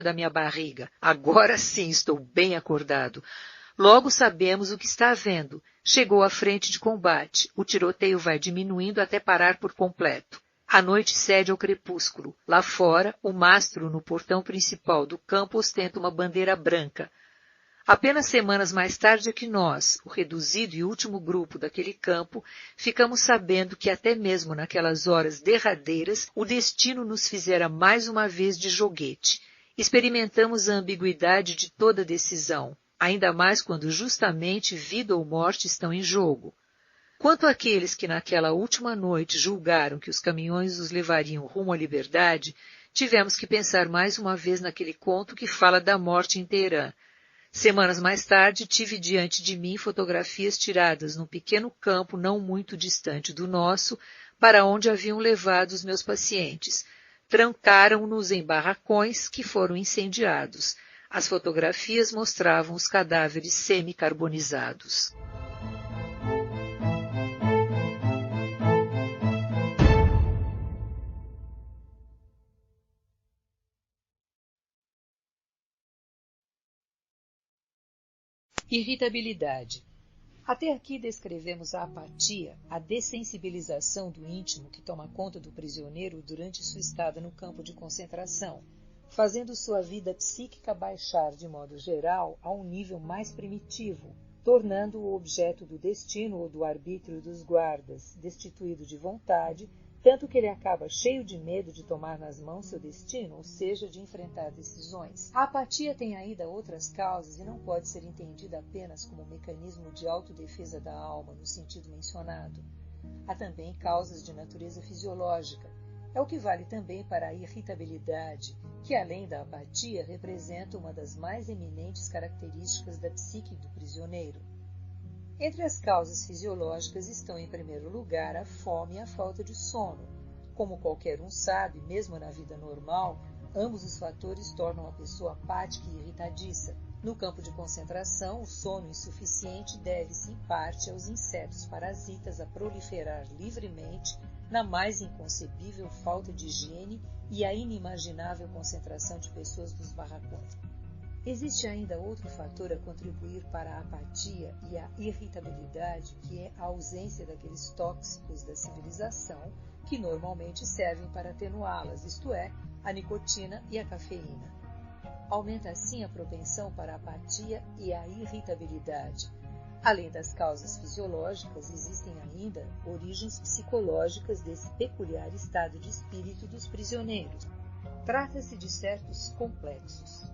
da minha barriga. Agora sim estou bem acordado. Logo sabemos o que está havendo. Chegou a frente de combate. O tiroteio vai diminuindo até parar por completo. A noite cede ao crepúsculo. Lá fora, o mastro no portão principal do campo ostenta uma bandeira branca. Apenas semanas mais tarde é que nós, o reduzido e último grupo daquele campo, ficamos sabendo que até mesmo naquelas horas derradeiras o destino nos fizera mais uma vez de joguete. Experimentamos a ambiguidade de toda decisão, ainda mais quando justamente vida ou morte estão em jogo. Quanto àqueles que naquela última noite julgaram que os caminhões os levariam rumo à liberdade, tivemos que pensar mais uma vez naquele conto que fala da morte em Teherã. Semanas mais tarde, tive diante de mim fotografias tiradas num pequeno campo não muito distante do nosso, para onde haviam levado os meus pacientes. Trancaram-nos em barracões que foram incendiados. As fotografias mostravam os cadáveres semi-carbonizados. Irritabilidade. Até aqui descrevemos a apatia, a dessensibilização do íntimo que toma conta do prisioneiro durante sua estada no campo de concentração, fazendo sua vida psíquica baixar de modo geral a um nível mais primitivo, tornando-o objeto do destino ou do arbítrio dos guardas, destituído de vontade, tanto que ele acaba cheio de medo de tomar nas mãos seu destino, ou seja, de enfrentar decisões. A apatia tem ainda outras causas e não pode ser entendida apenas como um mecanismo de autodefesa da alma, no sentido mencionado. Há também causas de natureza fisiológica. É o que vale também para a irritabilidade, que além da apatia representa uma das mais eminentes características da psique do prisioneiro. Entre as causas fisiológicas estão, em primeiro lugar, a fome e a falta de sono. Como qualquer um sabe, mesmo na vida normal, ambos os fatores tornam a pessoa apática e irritadiça. No campo de concentração, o sono insuficiente deve-se, em parte, aos insetos parasitas a proliferar livremente, na mais inconcebível falta de higiene e a inimaginável concentração de pessoas nos barracões. Existe ainda outro fator a contribuir para a apatia e a irritabilidade, que é a ausência daqueles tóxicos da civilização que normalmente servem para atenuá-las, isto é, a nicotina e a cafeína. Aumenta assim a propensão para a apatia e a irritabilidade. Além das causas fisiológicas, existem ainda origens psicológicas desse peculiar estado de espírito dos prisioneiros. Trata-se de certos complexos.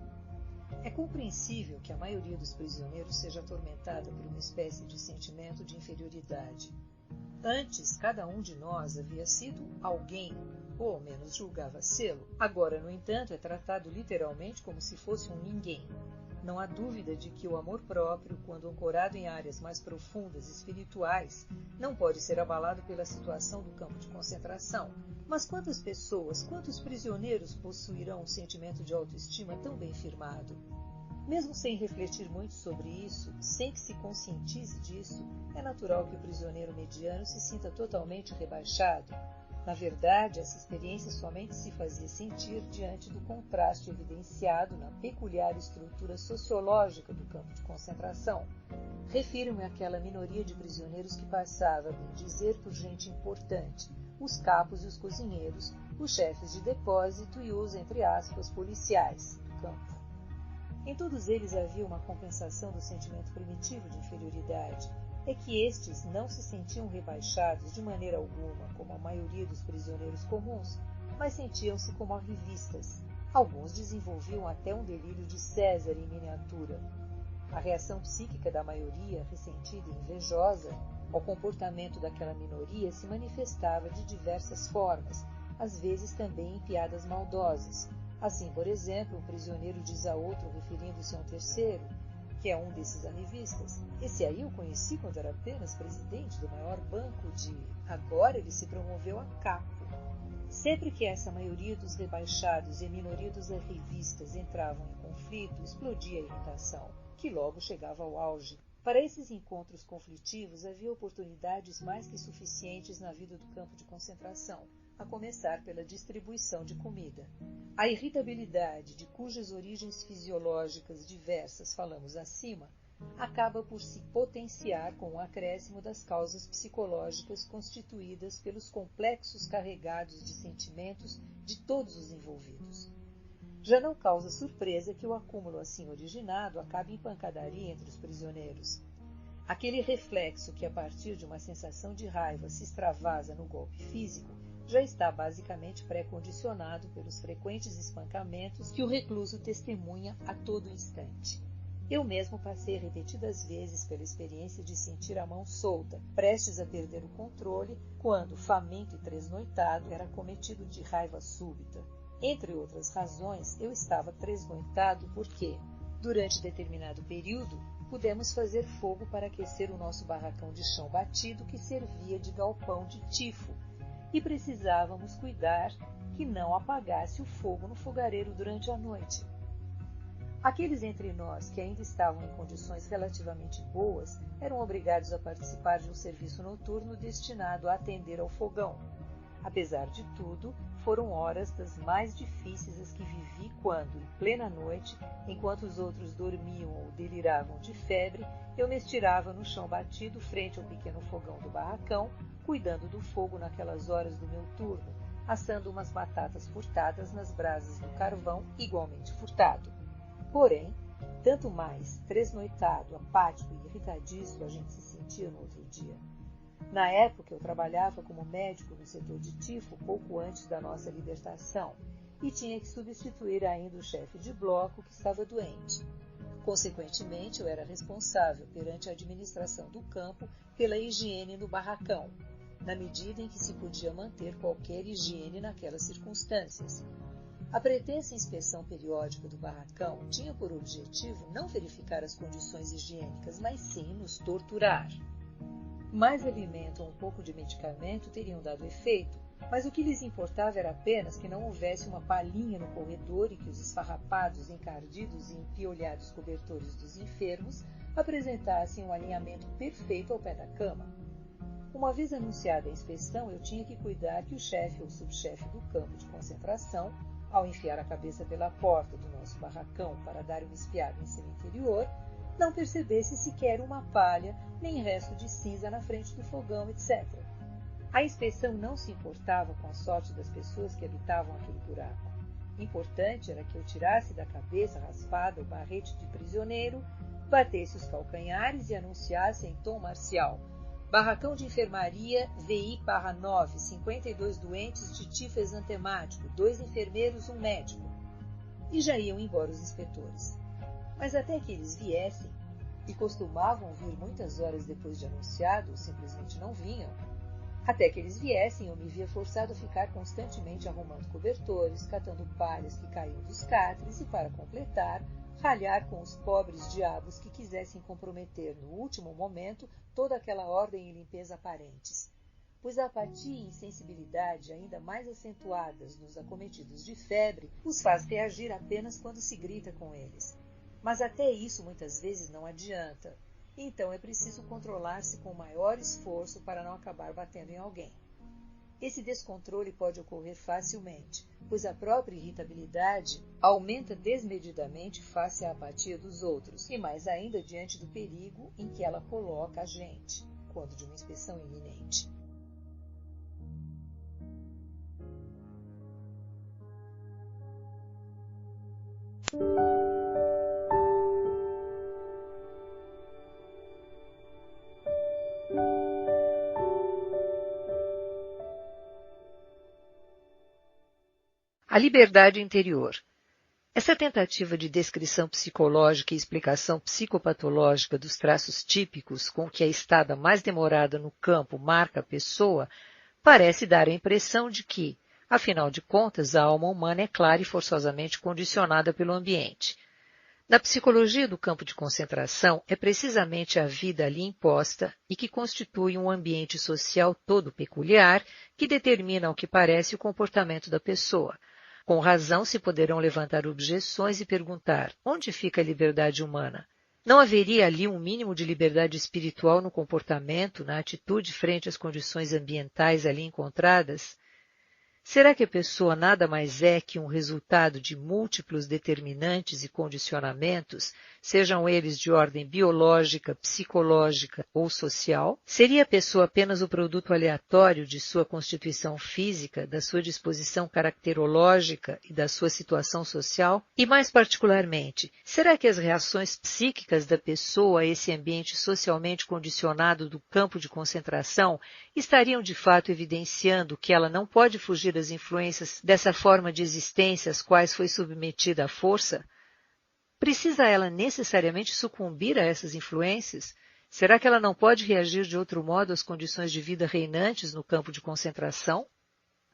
É compreensível que a maioria dos prisioneiros seja atormentada por uma espécie de sentimento de inferioridade. Antes, cada um de nós havia sido alguém, ou ao menos julgava sê-lo. Agora, no entanto, é tratado literalmente como se fosse um ninguém. Não há dúvida de que o amor próprio, quando ancorado em áreas mais profundas e espirituais, não pode ser abalado pela situação do campo de concentração. Mas quantas pessoas, quantos prisioneiros possuirão um sentimento de autoestima tão bem firmado? Mesmo sem refletir muito sobre isso, sem que se conscientize disso, é natural que o prisioneiro mediano se sinta totalmente rebaixado. Na verdade, essa experiência somente se fazia sentir diante do contraste evidenciado na peculiar estrutura sociológica do campo de concentração. Refiro-me àquela minoria de prisioneiros que passava, bem dizer, por gente importante, os capos e os cozinheiros, os chefes de depósito e os, entre aspas, policiais do campo. Em todos eles havia uma compensação do sentimento primitivo de inferioridade. É que estes não se sentiam rebaixados de maneira alguma, como a maioria dos prisioneiros comuns, mas sentiam-se como arrivistas. Alguns desenvolviam até um delírio de César em miniatura. A reação psíquica da maioria, ressentida e invejosa, ao comportamento daquela minoria se manifestava de diversas formas, às vezes também em piadas maldosas. Assim, por exemplo, um prisioneiro diz a outro, referindo-se a um terceiro, que é um desses arrivistas: "Esse aí eu conheci quando era apenas presidente do maior banco de... Agora ele se promoveu a capo." Sempre que essa maioria dos rebaixados e a minoria dos arrivistas entravam em conflito, explodia a irritação, que logo chegava ao auge. Para esses encontros conflitivos havia oportunidades mais que suficientes na vida do campo de concentração. a começar pela distribuição de comida. A irritabilidade, de cujas origens fisiológicas diversas falamos acima, acaba por se potenciar com o acréscimo das causas psicológicas constituídas pelos complexos carregados de sentimentos de todos os envolvidos. Já não causa surpresa que o acúmulo assim originado acabe em pancadaria entre os prisioneiros. Aquele reflexo que, a partir de uma sensação de raiva, se extravasa no golpe físico, já está basicamente pré-condicionado pelos frequentes espancamentos que o recluso testemunha a todo instante. Eu mesmo passei repetidas vezes pela experiência de sentir a mão solta, prestes a perder o controle, quando, faminto e tresnoitado, era cometido de raiva súbita. Entre outras razões, eu estava tresnoitado porque, durante determinado período, pudemos fazer fogo para aquecer o nosso barracão de chão batido que servia de galpão de tifo, e precisávamos cuidar que não apagasse o fogo no fogareiro durante a noite. Aqueles entre nós que ainda estavam em condições relativamente boas eram obrigados a participar de um serviço noturno destinado a atender ao fogão. Apesar de tudo, foram horas das mais difíceis as que vivi quando, em plena noite, enquanto os outros dormiam ou deliravam de febre, eu me estirava no chão batido frente ao pequeno fogão do barracão, cuidando do fogo naquelas horas do meu turno, assando umas batatas furtadas nas brasas do carvão, igualmente furtado. Porém, tanto mais tresnoitado, apático e irritadiço a gente se sentia no outro dia. Na época, eu trabalhava como médico no setor de tifo pouco antes da nossa libertação e tinha que substituir ainda o chefe de bloco que estava doente. Consequentemente, eu era responsável perante a administração do campo pela higiene no barracão, na medida em que se podia manter qualquer higiene naquelas circunstâncias. A pretensa inspeção periódica do barracão tinha por objetivo não verificar as condições higiênicas, mas sim nos torturar. Mais alimento ou um pouco de medicamento teriam dado efeito, mas o que lhes importava era apenas que não houvesse uma palhinha no corredor e que os esfarrapados, encardidos e empiolhados cobertores dos enfermos apresentassem um alinhamento perfeito ao pé da cama. Uma vez anunciada a inspeção, eu tinha que cuidar que o chefe ou subchefe do campo de concentração, ao enfiar a cabeça pela porta do nosso barracão para dar uma espiada em seu interior, não percebesse sequer uma palha nem resto de cinza na frente do fogão, etc. A inspeção não se importava com a sorte das pessoas que habitavam aquele buraco. Importante era que eu tirasse da cabeça raspada o barrete de prisioneiro, batesse os calcanhares e anunciasse em tom marcial: barracão de enfermaria VI/9, 52 doentes de tifo exantemático, 2 enfermeiros, 1 médico. E já iam embora os inspetores. Mas até que eles viessem, e costumavam vir muitas horas depois de anunciado, ou simplesmente não vinham, até que eles viessem eu me via forçado a ficar constantemente arrumando cobertores, catando palhas que caíam dos catres e, para completar, ralhar com os pobres diabos que quisessem comprometer no último momento toda aquela ordem e limpeza aparentes. Pois a apatia e insensibilidade ainda mais acentuadas nos acometidos de febre os faz reagir apenas quando se grita com eles. Mas até isso muitas vezes não adianta, então é preciso controlar-se com maior esforço para não acabar batendo em alguém. Esse descontrole pode ocorrer facilmente, pois a própria irritabilidade aumenta desmedidamente face à apatia dos outros, e mais ainda diante do perigo em que ela coloca a gente, quando de uma inspeção iminente. A liberdade interior. Essa tentativa de descrição psicológica e explicação psicopatológica dos traços típicos com que a estada mais demorada no campo marca a pessoa parece dar a impressão de que, afinal de contas, a alma humana é clara e forçosamente condicionada pelo ambiente. Na psicologia do campo de concentração, é precisamente a vida ali imposta e que constitui um ambiente social todo peculiar que determina, ao que parece, o comportamento da pessoa. Com razão se poderão levantar objeções e perguntar: onde fica a liberdade humana? Não haveria ali um mínimo de liberdade espiritual no comportamento, na atitude frente às condições ambientais ali encontradas? Será que a pessoa nada mais é que um resultado de múltiplos determinantes e condicionamentos, sejam eles de ordem biológica, psicológica ou social? Seria a pessoa apenas o produto aleatório de sua constituição física, da sua disposição caracterológica e da sua situação social? E mais particularmente, será que as reações psíquicas da pessoa a esse ambiente socialmente condicionado do campo de concentração estariam de fato evidenciando que ela não pode fugir das influências dessa forma de existência às quais foi submetida à força? Precisa ela necessariamente sucumbir a essas influências? Será que ela não pode reagir de outro modo às condições de vida reinantes no campo de concentração?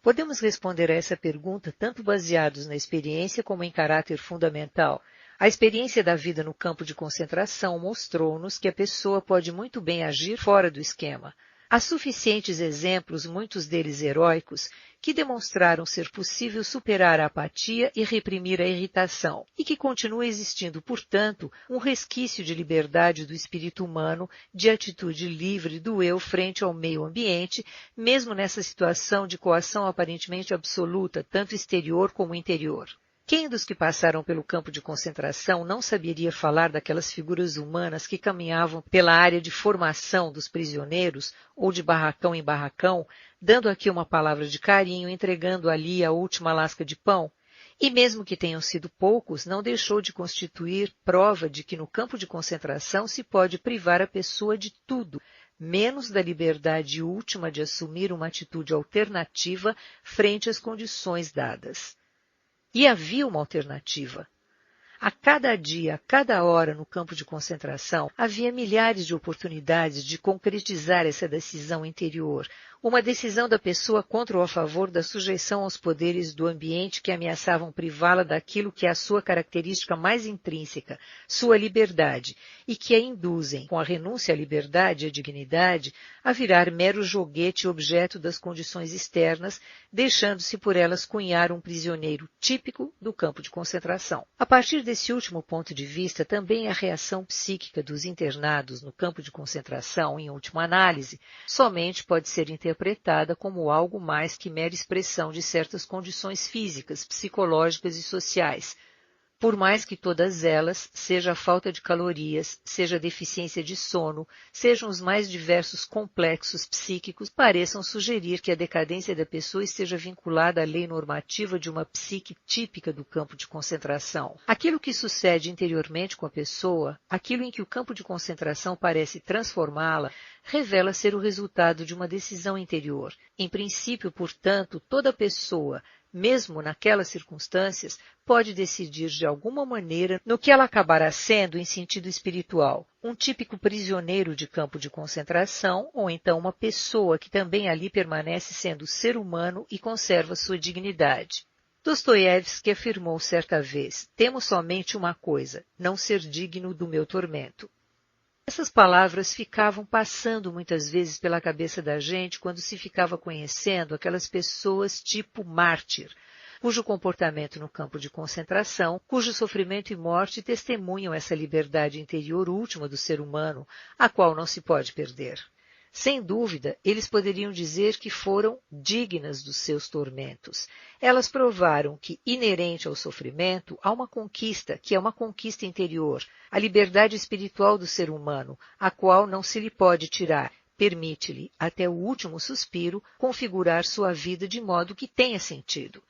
Podemos responder a essa pergunta tanto baseados na experiência como em caráter fundamental. A experiência da vida no campo de concentração mostrou-nos que a pessoa pode muito bem agir fora do esquema. Há suficientes exemplos, muitos deles heróicos, que demonstraram ser possível superar a apatia e reprimir a irritação, e que continua existindo, portanto, um resquício de liberdade do espírito humano, de atitude livre do eu frente ao meio ambiente, mesmo nessa situação de coação aparentemente absoluta, tanto exterior como interior. Quem dos que passaram pelo campo de concentração não saberia falar daquelas figuras humanas que caminhavam pela área de formação dos prisioneiros, ou de barracão em barracão, dando aqui uma palavra de carinho, entregando ali a última lasca de pão? E mesmo que tenham sido poucos, não deixou de constituir prova de que no campo de concentração se pode privar a pessoa de tudo, menos da liberdade última de assumir uma atitude alternativa frente às condições dadas. E havia uma alternativa. A cada dia, a cada hora no campo de concentração, havia milhares de oportunidades de concretizar essa decisão interior, uma decisão da pessoa contra ou a favor da sujeição aos poderes do ambiente que ameaçavam privá-la daquilo que é a sua característica mais intrínseca, sua liberdade, e que a induzem, com a renúncia à liberdade e à dignidade, a virar mero joguete e objeto das condições externas, deixando-se por elas cunhar um prisioneiro típico do campo de concentração. A partir desse último ponto de vista, também a reação psíquica dos internados no campo de concentração, em última análise, somente pode ser interpretada como algo mais que mera expressão de certas condições físicas, psicológicas e sociais, por mais que todas elas, seja a falta de calorias, seja a deficiência de sono, sejam os mais diversos complexos psíquicos, pareçam sugerir que a decadência da pessoa esteja vinculada à lei normativa de uma psique típica do campo de concentração. Aquilo que sucede interiormente com a pessoa, aquilo em que o campo de concentração parece transformá-la, revela ser o resultado de uma decisão interior. Em princípio, portanto, toda pessoa, mesmo naquelas circunstâncias, pode decidir de alguma maneira no que ela acabará sendo em sentido espiritual, um típico prisioneiro de campo de concentração ou então uma pessoa que também ali permanece sendo ser humano e conserva sua dignidade. Dostoiévski afirmou certa vez: temo somente uma coisa, não ser digno do meu tormento. Essas palavras ficavam passando muitas vezes pela cabeça da gente quando se ficava conhecendo aquelas pessoas tipo mártir, cujo comportamento no campo de concentração, cujo sofrimento e morte testemunham essa liberdade interior última do ser humano, a qual não se pode perder. Sem dúvida, eles poderiam dizer que foram dignas dos seus tormentos. Elas provaram que, inerente ao sofrimento, há uma conquista, que é uma conquista interior, a liberdade espiritual do ser humano, a qual não se lhe pode tirar, permite-lhe, até o último suspiro, configurar sua vida de modo que tenha sentido.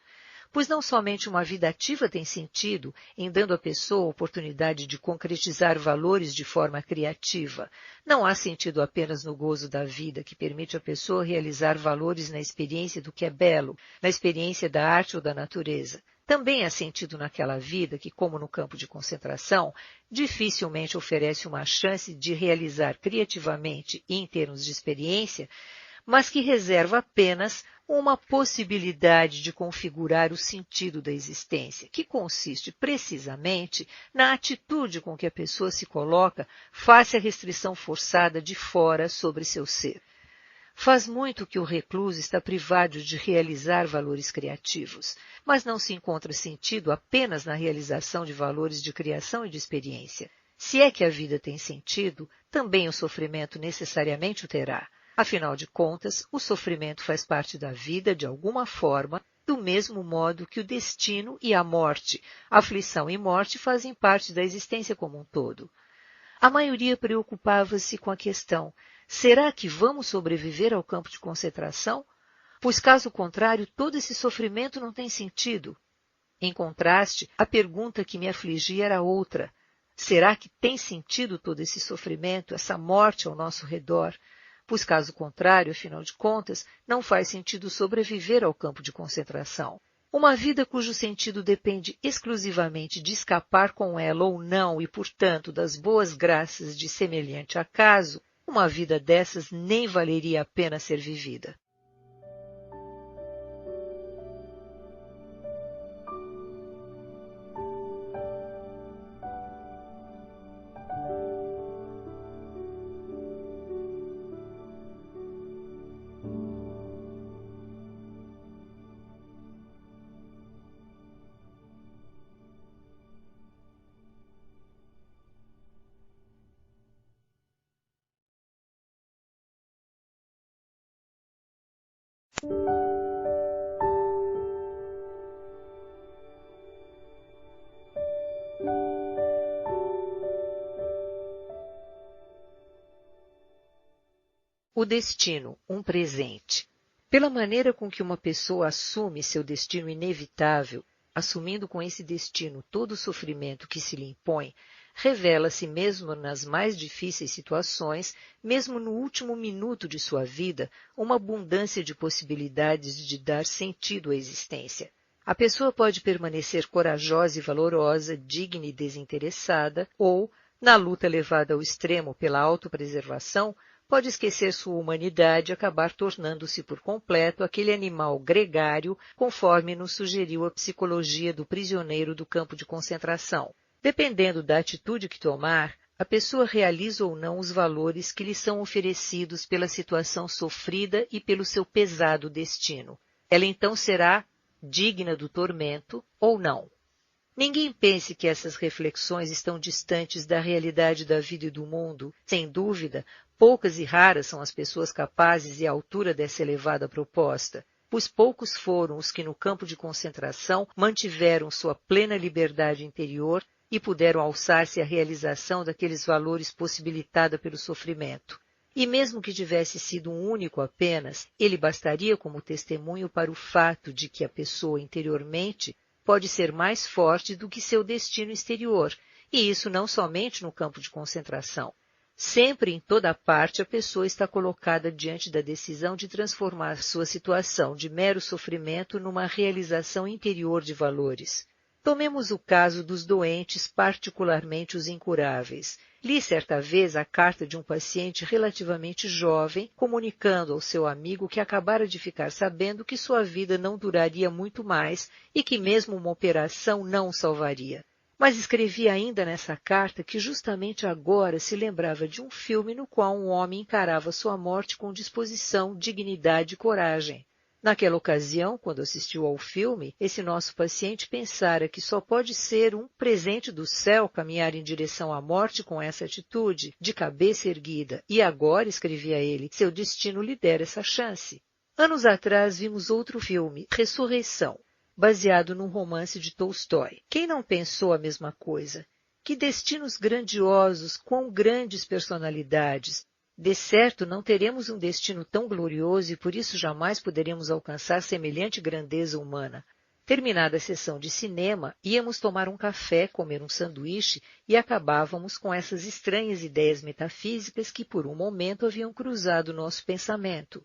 Pois não somente uma vida ativa tem sentido, em dando à pessoa a oportunidade de concretizar valores de forma criativa. Não há sentido apenas no gozo da vida, que permite à pessoa realizar valores na experiência do que é belo, na experiência da arte ou da natureza. Também há sentido naquela vida que, como no campo de concentração, dificilmente oferece uma chance de realizar criativamente e em termos de experiência, mas que reserva apenas uma possibilidade de configurar o sentido da existência, que consiste precisamente na atitude com que a pessoa se coloca face à restrição forçada de fora sobre seu ser. Faz muito que o recluso está privado de realizar valores criativos, mas não se encontra sentido apenas na realização de valores de criação e de experiência. Se é que a vida tem sentido, também o sofrimento necessariamente o terá. Afinal de contas, o sofrimento faz parte da vida de alguma forma, do mesmo modo que o destino e a morte, aflição e morte fazem parte da existência como um todo. A maioria preocupava-se com a questão: será que vamos sobreviver ao campo de concentração? Pois, caso contrário, todo esse sofrimento não tem sentido. Em contraste, a pergunta que me afligia era outra: será que tem sentido todo esse sofrimento, essa morte ao nosso redor? Pois, caso contrário, afinal de contas, não faz sentido sobreviver ao campo de concentração. Uma vida cujo sentido depende exclusivamente de escapar com ela ou não e, portanto, das boas graças de semelhante acaso, uma vida dessas nem valeria a pena ser vivida. O destino, um presente. Pela maneira com que uma pessoa assume seu destino inevitável, assumindo com esse destino todo o sofrimento que se lhe impõe, revela-se mesmo nas mais difíceis situações, mesmo no último minuto de sua vida, uma abundância de possibilidades de dar sentido à existência. A pessoa pode permanecer corajosa e valorosa, digna e desinteressada, ou, na luta levada ao extremo pela autopreservação, pode esquecer sua humanidade e acabar tornando-se por completo aquele animal gregário, conforme nos sugeriu a psicologia do prisioneiro do campo de concentração. Dependendo da atitude que tomar, a pessoa realiza ou não os valores que lhe são oferecidos pela situação sofrida e pelo seu pesado destino. Ela então será digna do tormento ou não. Ninguém pense que essas reflexões estão distantes da realidade da vida e do mundo. Sem dúvida, poucas e raras são as pessoas capazes e à altura dessa elevada proposta, pois poucos foram os que no campo de concentração mantiveram sua plena liberdade interior e puderam alçar-se à realização daqueles valores possibilitada pelo sofrimento. E mesmo que tivesse sido um único apenas, ele bastaria como testemunho para o fato de que a pessoa interiormente pode ser mais forte do que seu destino exterior, e isso não somente no campo de concentração. Sempre em toda parte a pessoa está colocada diante da decisão de transformar sua situação de mero sofrimento numa realização interior de valores. Tomemos o caso dos doentes, particularmente os incuráveis. Li certa vez a carta de um paciente relativamente jovem, comunicando ao seu amigo que acabara de ficar sabendo que sua vida não duraria muito mais e que mesmo uma operação não o salvaria. Mas escrevia ainda nessa carta que justamente agora se lembrava de um filme no qual um homem encarava sua morte com disposição, dignidade e coragem. Naquela ocasião, quando assistiu ao filme, esse nosso paciente pensara que só pode ser um presente do céu caminhar em direção à morte com essa atitude, de cabeça erguida, e agora, escrevia ele, seu destino lhe dera essa chance. Anos atrás vimos outro filme, Ressurreição, baseado num romance de Tolstói. Quem não pensou a mesma coisa? Que destinos grandiosos, quão grandes personalidades! De certo, não teremos um destino tão glorioso e por isso jamais poderemos alcançar semelhante grandeza humana. Terminada a sessão de cinema, íamos tomar um café, comer um sanduíche e acabávamos com essas estranhas ideias metafísicas que por um momento haviam cruzado nosso pensamento.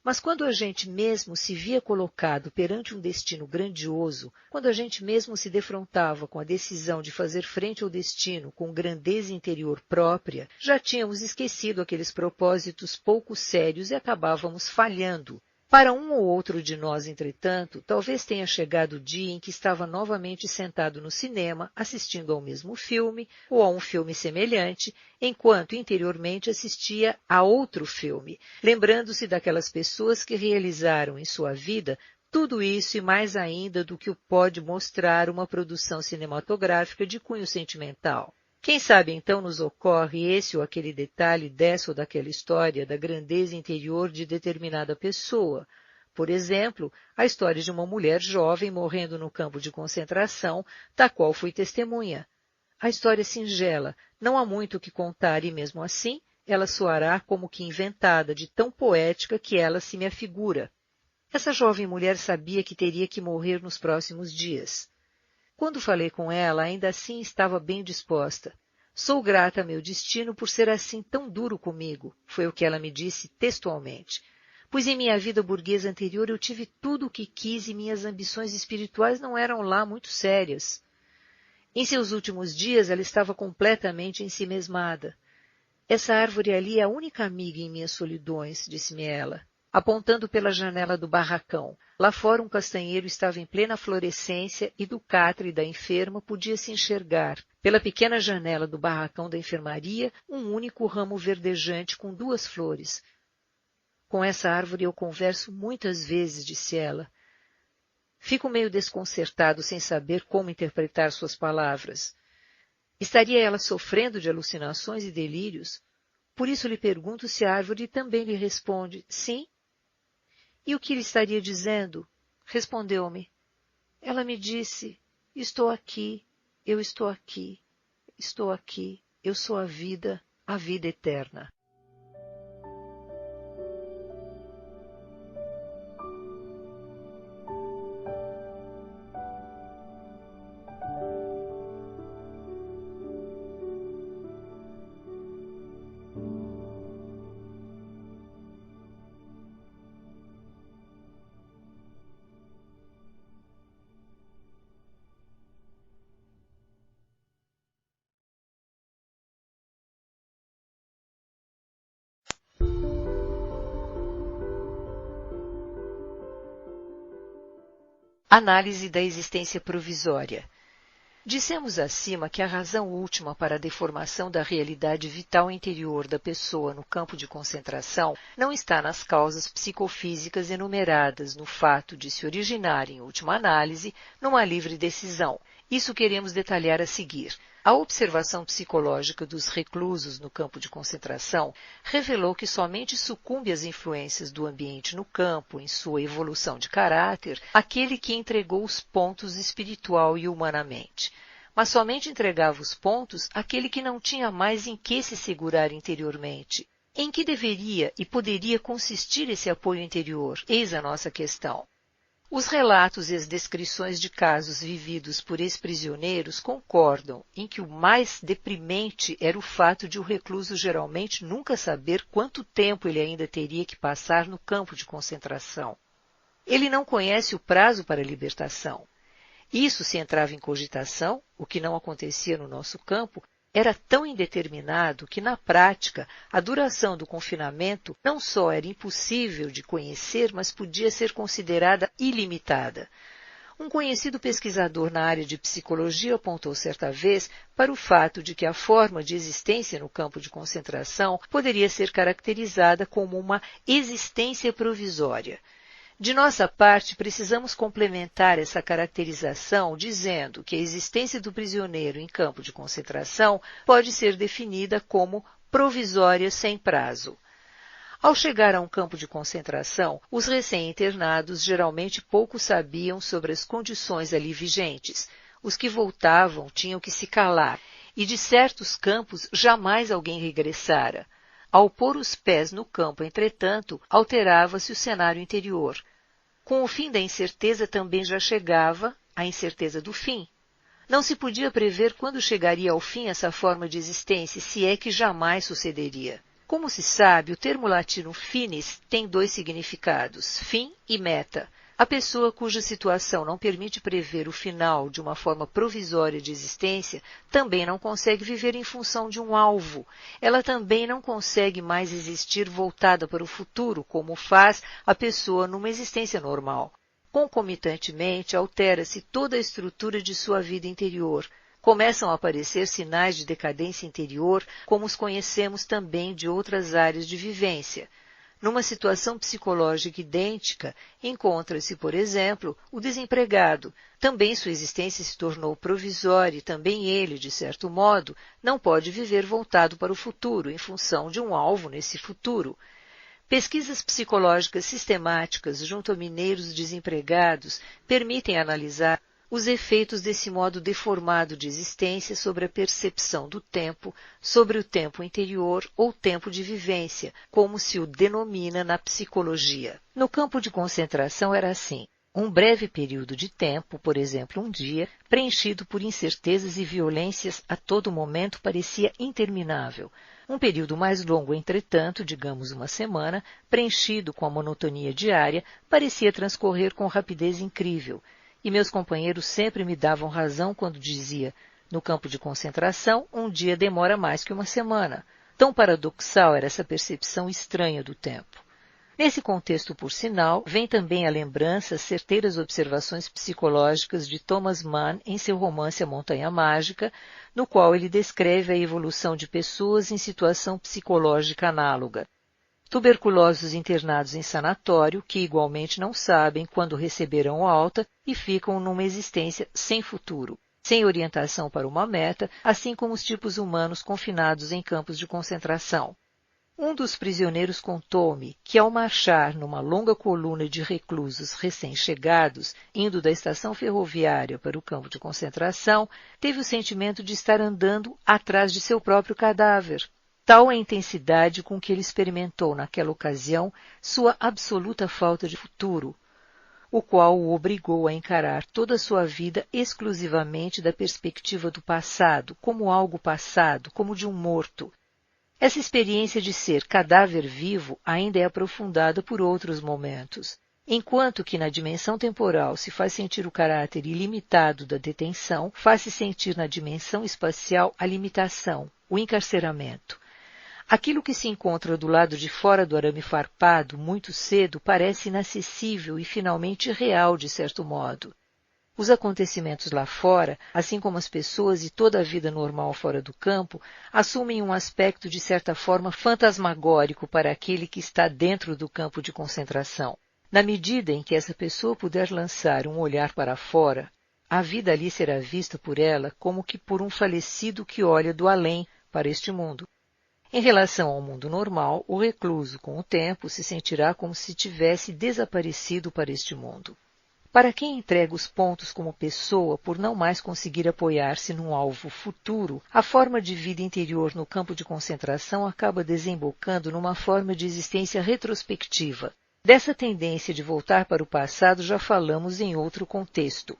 Mas quando a gente mesmo se via colocado perante um destino grandioso, quando a gente mesmo se defrontava com a decisão de fazer frente ao destino com grandeza interior própria, já tínhamos esquecido aqueles propósitos pouco sérios e acabávamos falhando. Para um ou outro de nós, entretanto, talvez tenha chegado o dia em que estava novamente sentado no cinema, assistindo ao mesmo filme ou a um filme semelhante, enquanto interiormente assistia a outro filme, lembrando-se daquelas pessoas que realizaram em sua vida tudo isso e mais ainda do que o pode mostrar uma produção cinematográfica de cunho sentimental. Quem sabe então nos ocorre esse ou aquele detalhe dessa ou daquela história da grandeza interior de determinada pessoa. Por exemplo, a história de uma mulher jovem morrendo no campo de concentração, da qual fui testemunha. A história é singela, não há muito o que contar e, mesmo assim, ela soará como que inventada, de tão poética que ela se me afigura. Essa jovem mulher sabia que teria que morrer nos próximos dias. Quando falei com ela, ainda assim estava bem disposta. Sou grata a meu destino por ser assim tão duro comigo, foi o que ela me disse textualmente. Pois em minha vida burguesa anterior eu tive tudo o que quis e minhas ambições espirituais não eram lá muito sérias. Em seus últimos dias ela estava completamente ensimesmada. Essa árvore ali é a única amiga em minhas solidões, disse-me ela, apontando pela janela do barracão. Lá fora um castanheiro estava em plena florescência e do catre da enferma podia-se enxergar, pela pequena janela do barracão da enfermaria, um único ramo verdejante com 2 flores. Com essa árvore eu converso muitas vezes, disse ela. Fico meio desconcertado sem saber como interpretar suas palavras. Estaria ela sofrendo de alucinações e delírios? Por isso lhe pergunto se a árvore também lhe responde, sim? E o que lhe estaria dizendo? Respondeu-me. Ela me disse, estou aqui, eu estou aqui, estou aqui, eu sou a vida eterna. Análise da existência provisória. Dissemos acima que a razão última para a deformação da realidade vital interior da pessoa no campo de concentração não está nas causas psicofísicas enumeradas no fato de se originar, em última análise, numa livre decisão. Isso queremos detalhar a seguir. A observação psicológica dos reclusos no campo de concentração revelou que somente sucumbe às influências do ambiente no campo, em sua evolução de caráter, aquele que entregou os pontos espiritual e humanamente. Mas somente entregava os pontos aquele que não tinha mais em que se segurar interiormente. Em que deveria e poderia consistir esse apoio interior? Eis a nossa questão. Os relatos e as descrições de casos vividos por ex-prisioneiros concordam em que o mais deprimente era o fato de o recluso geralmente nunca saber quanto tempo ele ainda teria que passar no campo de concentração. Ele não conhece o prazo para a libertação. Isso se entrava em cogitação, o que não acontecia no nosso campo, era tão indeterminado que, na prática, a duração do confinamento não só era impossível de conhecer, mas podia ser considerada ilimitada. Um conhecido pesquisador na área de psicologia apontou certa vez para o fato de que a forma de existência no campo de concentração poderia ser caracterizada como uma existência provisória. De nossa parte, precisamos complementar essa caracterização dizendo que a existência do prisioneiro em campo de concentração pode ser definida como provisória sem prazo. Ao chegar a um campo de concentração, os recém-internados geralmente pouco sabiam sobre as condições ali vigentes. Os que voltavam tinham que se calar, e de certos campos jamais alguém regressara. Ao pôr os pés no campo, entretanto, alterava-se o cenário interior. Com o fim da incerteza também já chegava a incerteza do fim. Não se podia prever quando chegaria ao fim essa forma de existência, se é que jamais sucederia. Como se sabe, o termo latino finis tem 2 significados, fim e meta. A pessoa cuja situação não permite prever o final de uma forma provisória de existência também não consegue viver em função de um alvo. Ela também não consegue mais existir voltada para o futuro, como faz a pessoa numa existência normal. Concomitantemente, altera-se toda a estrutura de sua vida interior. Começam a aparecer sinais de decadência interior, como os conhecemos também de outras áreas de vivência. Numa situação psicológica idêntica, encontra-se, por exemplo, o desempregado. Também sua existência se tornou provisória e também ele, de certo modo, não pode viver voltado para o futuro, em função de um alvo nesse futuro. Pesquisas psicológicas sistemáticas junto a mineiros desempregados permitem analisar os efeitos desse modo deformado de existência sobre a percepção do tempo, sobre o tempo interior ou tempo de vivência, como se o denomina na psicologia. No campo de concentração era assim. Um breve período de tempo, por exemplo, um dia, preenchido por incertezas e violências a todo momento, parecia interminável. Um período mais longo, entretanto, digamos uma semana, preenchido com a monotonia diária, parecia transcorrer com rapidez incrível. E meus companheiros sempre me davam razão quando dizia, no campo de concentração, um dia demora mais que uma semana. Tão paradoxal era essa percepção estranha do tempo. Nesse contexto, por sinal, vem também à lembrança as certeiras observações psicológicas de Thomas Mann em seu romance A Montanha Mágica, no qual ele descreve a evolução de pessoas em situação psicológica análoga. Tuberculosos internados em sanatório que igualmente não sabem quando receberão alta e ficam numa existência sem futuro, sem orientação para uma meta, assim como os tipos humanos confinados em campos de concentração. Um dos prisioneiros contou-me que, ao marchar numa longa coluna de reclusos recém-chegados, indo da estação ferroviária para o campo de concentração, teve o sentimento de estar andando atrás de seu próprio cadáver. Tal a intensidade com que ele experimentou naquela ocasião sua absoluta falta de futuro, o qual o obrigou a encarar toda a sua vida exclusivamente da perspectiva do passado, como algo passado, como de um morto. Essa experiência de ser cadáver vivo ainda é aprofundada por outros momentos. Enquanto que na dimensão temporal se faz sentir o caráter ilimitado da detenção, faz-se sentir na dimensão espacial a limitação, o encarceramento. Aquilo que se encontra do lado de fora do arame farpado muito cedo parece inacessível e finalmente real de certo modo. Os acontecimentos lá fora, assim como as pessoas e toda a vida normal fora do campo, assumem um aspecto de certa forma fantasmagórico para aquele que está dentro do campo de concentração. Na medida em que essa pessoa puder lançar um olhar para fora, a vida ali será vista por ela como que por um falecido que olha do além para este mundo. Em relação ao mundo normal, o recluso, com o tempo, se sentirá como se tivesse desaparecido para este mundo. Para quem entrega os pontos como pessoa por não mais conseguir apoiar-se num alvo futuro, a forma de vida interior no campo de concentração acaba desembocando numa forma de existência retrospectiva. Dessa tendência de voltar para o passado já falamos em outro contexto.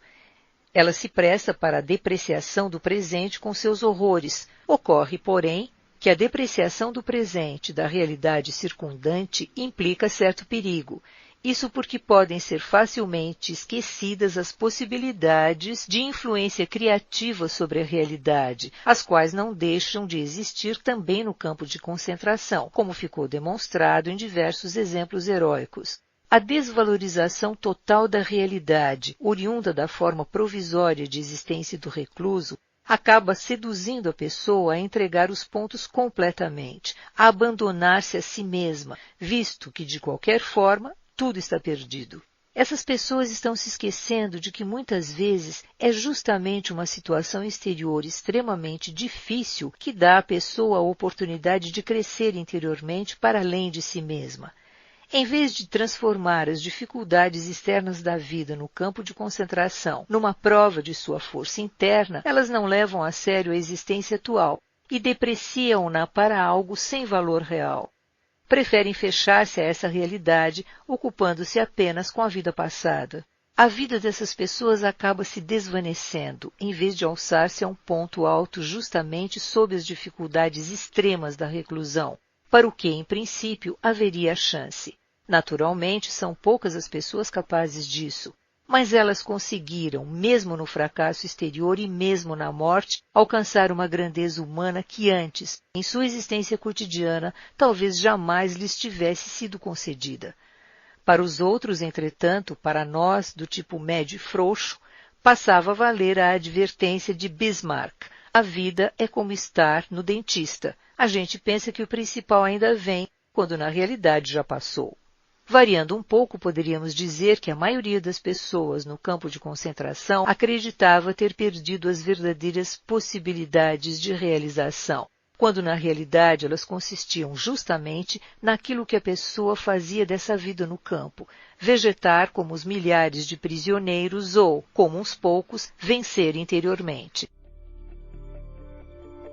Ela se presta para a depreciação do presente com seus horrores. Ocorre, porém, que a depreciação do presente da realidade circundante implica certo perigo. Isso porque podem ser facilmente esquecidas as possibilidades de influência criativa sobre a realidade, as quais não deixam de existir também no campo de concentração, como ficou demonstrado em diversos exemplos heróicos. A desvalorização total da realidade, oriunda da forma provisória de existência do recluso, acaba seduzindo a pessoa a entregar os pontos completamente, a abandonar-se a si mesma, visto que, de qualquer forma, tudo está perdido. Essas pessoas estão se esquecendo de que muitas vezes é justamente uma situação exterior extremamente difícil que dá à pessoa a oportunidade de crescer interiormente para além de si mesma. Em vez de transformar as dificuldades externas da vida no campo de concentração numa prova de sua força interna, elas não levam a sério a existência atual e depreciam-na para algo sem valor real. Preferem fechar-se a essa realidade, ocupando-se apenas com a vida passada. A vida dessas pessoas acaba se desvanecendo, em vez de alçar-se a um ponto alto justamente sob as dificuldades extremas da reclusão, para o que, em princípio, haveria chance. Naturalmente, são poucas as pessoas capazes disso, mas elas conseguiram, mesmo no fracasso exterior e mesmo na morte, alcançar uma grandeza humana que antes, em sua existência cotidiana, talvez jamais lhes tivesse sido concedida. Para os outros, entretanto, para nós, do tipo médio e frouxo, passava a valer a advertência de Bismarck: a vida é como estar no dentista. A gente pensa que o principal ainda vem, quando na realidade já passou. Variando um pouco, poderíamos dizer que a maioria das pessoas no campo de concentração acreditava ter perdido as verdadeiras possibilidades de realização. quando na realidade elas consistiam justamente naquilo que a pessoa fazia dessa vida no campo, vegetar como os milhares de prisioneiros ou, como uns poucos, vencer interiormente.